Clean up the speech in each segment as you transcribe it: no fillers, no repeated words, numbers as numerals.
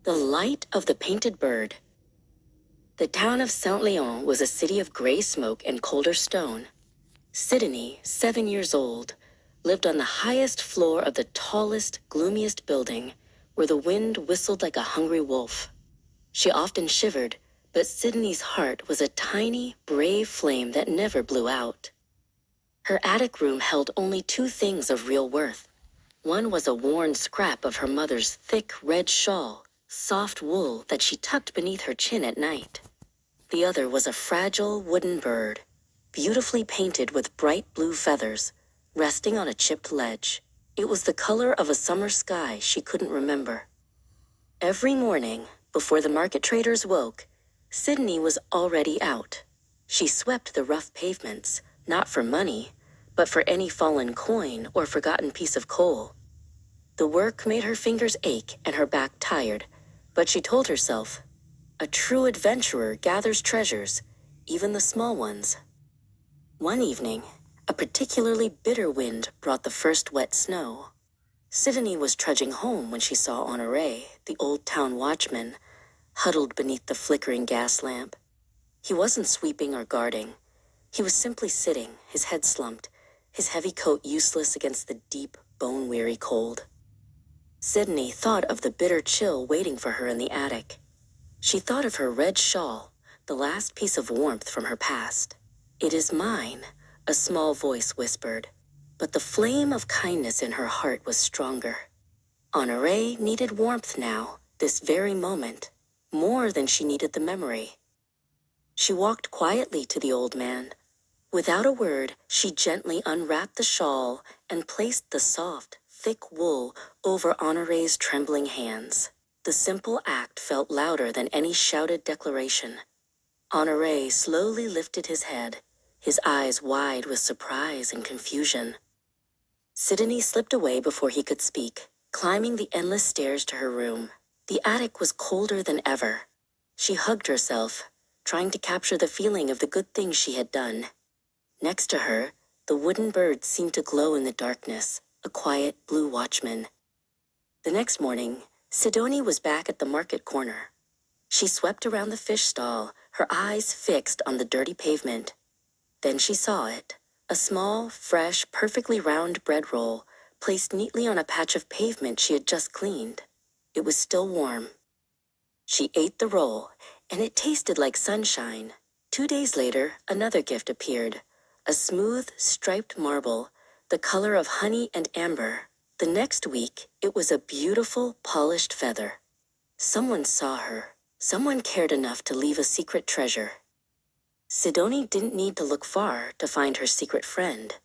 The Light of the Painted Bird. The town of Saint-Léon was a city of gray smoke and colder stone. Sidonie, 7 years old, lived on the highest floor of the tallest, gloomiest building, where the wind whistled like a hungry wolf. She often shivered, but Sidonie's heart was a tiny, brave flame that never blew out. Her attic room held only 2 things of real worth. One was a worn scrap of her mother's thick red shawl, soft wool that she tucked beneath her chin at night. The other was a fragile wooden bird, beautifully painted with bright blue feathers, resting on a chipped ledge. It was the color of a summer sky she couldn't remember. Every morning, before the market traders woke, Sidonie was already out. She swept the rough pavements, not for money, but for any fallen coin or forgotten piece of coal. The work made her fingers ache and her back tired, but she told herself, a true adventurer gathers treasures, even the small ones. One evening, a particularly bitter wind brought the first wet snow. Sidonie was trudging home when she saw Honoré, the old town watchman, huddled beneath the flickering gas lamp. He wasn't sweeping or guarding. He was simply sitting, his head slumped, his heavy coat useless against the deep, bone-weary cold. Sidonie thought of the bitter chill waiting for her in the attic. She thought of her red shawl, the last piece of warmth from her past. "It is mine," a small voice whispered, but the flame of kindness in her heart was stronger. Honoré needed warmth now, this very moment, more than she needed the memory. She walked quietly to the old man. Without a word, she gently unwrapped the shawl and placed the soft, thick wool over Honoré's trembling hands. The simple act felt louder than any shouted declaration. Honoré slowly lifted his head, his eyes wide with surprise and confusion. Sidonie slipped away before he could speak, climbing the endless stairs to her room. The attic was colder than ever. She hugged herself, trying to capture the feeling of the good things she had done. Next to her, the wooden bird seemed to glow in the darkness, a quiet blue watchman. The next morning, Sidonie was back at the market corner. She swept around the fish stall, her eyes fixed on the dirty pavement. Then she saw it, a small, fresh, perfectly round bread roll, placed neatly on a patch of pavement she had just cleaned. It was still warm. She ate the roll, and it tasted like sunshine. 2 days later, another gift appeared, a smooth, striped marble, the color of honey and amber. The next week, it was a beautiful, polished feather. Someone saw her. Someone cared enough to leave a secret treasure. Sidonie didn't need to look far to find her secret friend.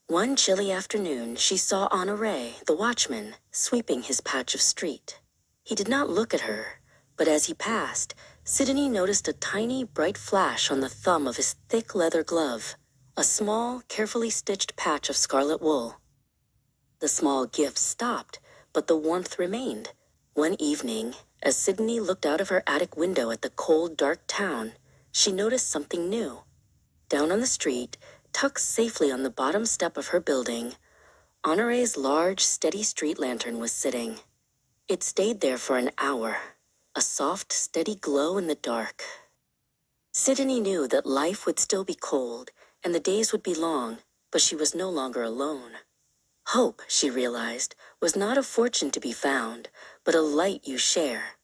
One chilly afternoon, she saw Honoré, the watchman, sweeping his patch of street. He did not look at her, but as he passed, Sidonie noticed a tiny, bright flash on the thumb of his thick leather glove, a small, carefully stitched patch of scarlet wool. The small gift stopped, but the warmth remained. One evening, as Sidonie looked out of her attic window at the cold, dark town, she noticed something new. Down on the street, tucked safely on the bottom step of her building, Honoré's large, steady street lantern was sitting. It stayed there for an hour, a soft, steady glow in the dark. Sidonie knew that life would still be cold, and the days would be long, but she was no longer alone. Hope, she realized, was not a fortune to be found, but a light you share.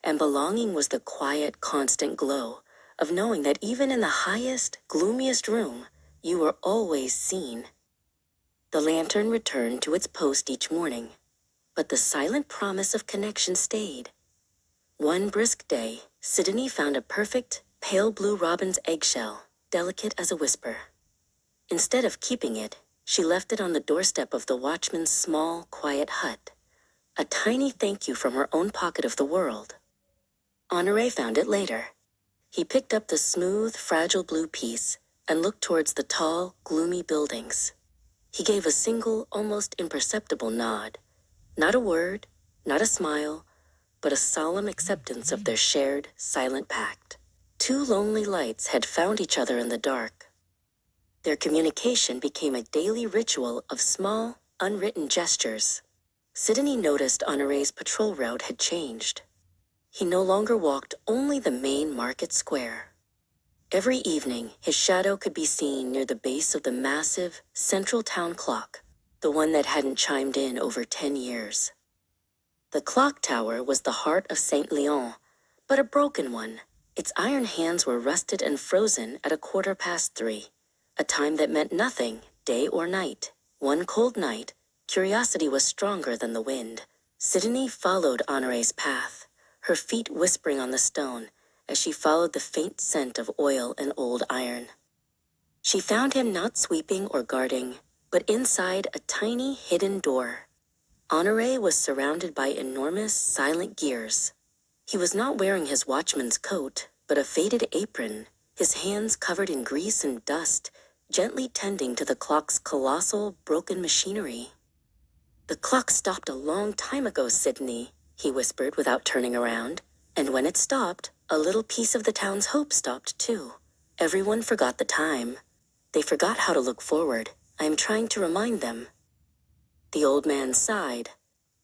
And belonging was the quiet, constant glow of knowing that even in the highest, gloomiest room, you were always seen. The lantern returned to its post each morning, but the silent promise of connection stayed. One brisk day, Sidonie found a perfect, pale blue robin's eggshell, delicate as a whisper. Instead of keeping it, she left it on the doorstep of the watchman's small, quiet hut, a tiny thank you from her own pocket of the world. Honoré found it later. He picked up the smooth, fragile blue piece and looked towards the tall, gloomy buildings. He gave a single, almost imperceptible nod. Not a word, not a smile, but a solemn acceptance of their shared, silent pact. 2 lonely lights had found each other in the dark. Their communication became a daily ritual of small, unwritten gestures. Sidonie noticed Honoré's patrol route had changed. He no longer walked only the main market square. Every evening, his shadow could be seen near the base of the massive central town clock, the one that hadn't chimed in over 10 years. The clock tower was the heart of Saint Leon, but a broken one. Its iron hands were rusted and frozen at 3:15, a time that meant nothing, day or night. One cold night, curiosity was stronger than the wind. Sidonie followed Honoré's path, her feet whispering on the stone as she followed the faint scent of oil and old iron. She found him not sweeping or guarding, but inside a tiny hidden door. Honoré was surrounded by enormous, silent gears. He was not wearing his watchman's coat, but a faded apron, his hands covered in grease and dust, gently tending to the clock's colossal, broken machinery. "The clock stopped a long time ago, Sidonie," he whispered without turning around. "And when it stopped, a little piece of the town's hope stopped too. Everyone forgot the time. They forgot how to look forward. I am trying to remind them." The old man sighed.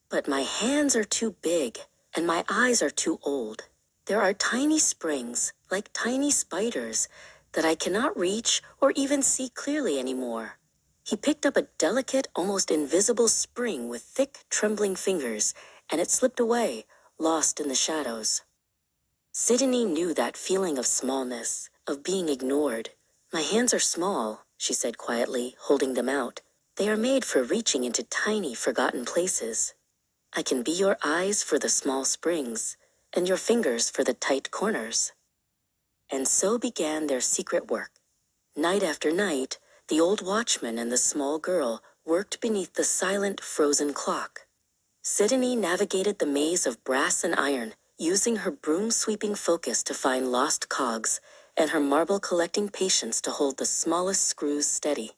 "But my hands are too big, and my eyes are too old. There are tiny springs, like tiny spiders, that I cannot reach or even see clearly anymore." He picked up a delicate, almost invisible spring with thick, trembling fingers, and it slipped away, lost in the shadows. Sidonie knew that feeling of smallness, of being ignored. "My hands are small," she said quietly, holding them out. "They are made for reaching into tiny, forgotten places. I can be your eyes for the small springs, and your fingers for the tight corners." And so began their secret work. Night after night, the old watchman and the small girl worked beneath the silent, frozen clock. Sidonie navigated the maze of brass and iron, using her broom-sweeping focus to find lost cogs, and her marble-collecting patience to hold the smallest screws steady.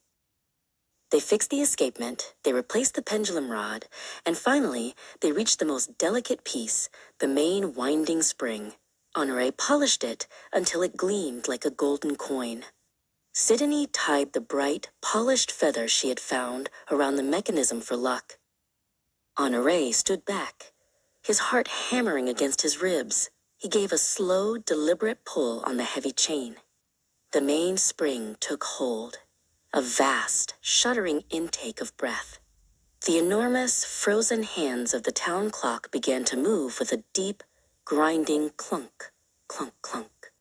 They fixed the escapement, they replaced the pendulum rod, and finally, they reached the most delicate piece, the main winding spring. Honoré polished it until it gleamed like a golden coin. Sidonie tied the bright, polished feather she had found around the mechanism for luck. Honoré stood back, his heart hammering against his ribs. He gave a slow, deliberate pull on the heavy chain. The main spring took hold, a vast, shuddering intake of breath. The enormous, frozen hands of the town clock began to move with a deep, grinding clunk, clunk, clunk.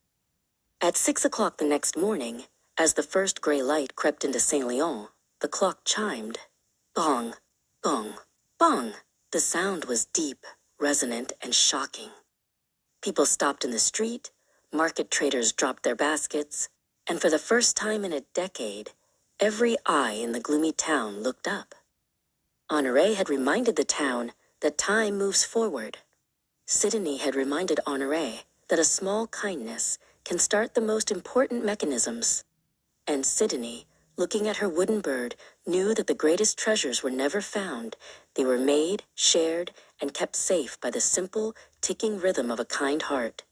At 6 o'clock the next morning, as the first gray light crept into Saint Leon, the clock chimed. Gong, gong, bong. The sound was deep, resonant, and shocking. People stopped in the street, market traders dropped their baskets, and for the first time in a decade, every eye in the gloomy town looked up. Honoré had reminded the town that time moves forward. Sidonie had reminded Honoré that a small kindness can start the most important mechanisms. And Sidonie, looking at her wooden bird, knew that the greatest treasures were never found. They were made, shared, and kept safe by the simple, ticking rhythm of a kind heart.